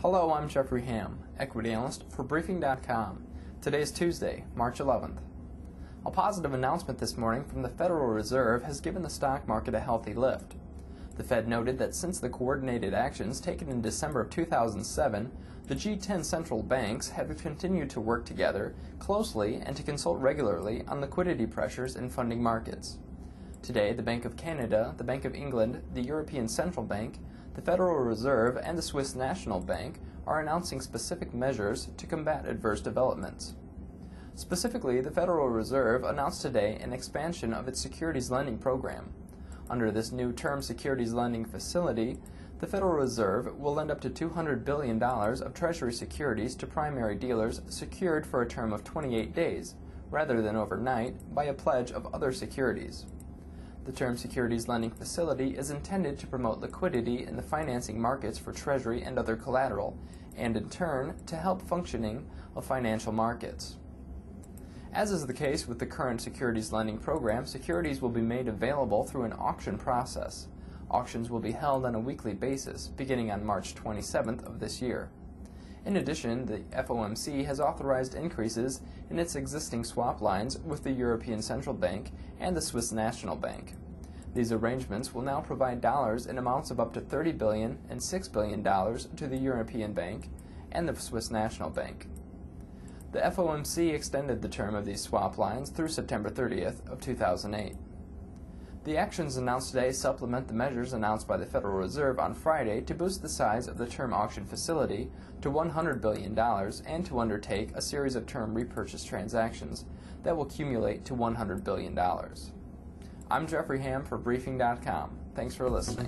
Hello, I'm Jeffrey Ham, equity analyst for Briefing.com. Today is Tuesday, March 11th. A positive announcement this morning from the Federal Reserve has given the stock market a healthy lift. The Fed noted that since the coordinated actions taken in December of 2007, the G10 central banks have continued to work together closely and to consult regularly on liquidity pressures in funding markets. Today, the Bank of Canada, the Bank of England, the European Central Bank, the Federal Reserve, and the Swiss National Bank are announcing specific measures to combat adverse developments. Specifically, the Federal Reserve announced today an expansion of its securities lending program. Under this new term securities lending facility, the Federal Reserve will lend up to $200 billion of Treasury securities to primary dealers secured for a term of 28 days, rather than overnight, by a pledge of other securities. The term securities lending facility is intended to promote liquidity in the financing markets for Treasury and other collateral, and in turn, to help functioning of financial markets. As is the case with the current securities lending program, securities will be made available through an auction process. Auctions will be held on a weekly basis, beginning on March 27th of this year. In addition, the FOMC has authorized increases in its existing swap lines with the European Central Bank and the Swiss National Bank. These arrangements will now provide dollars in amounts of up to $30 billion and $6 billion to the European Bank and the Swiss National Bank. The FOMC extended the term of these swap lines through September 30th of 2008. The actions announced today supplement the measures announced by the Federal Reserve on Friday to boost the size of the term auction facility to $100 billion and to undertake a series of term repurchase transactions that will accumulate to $100 billion. I'm Jeffrey Ham for Briefing.com. Thanks for listening.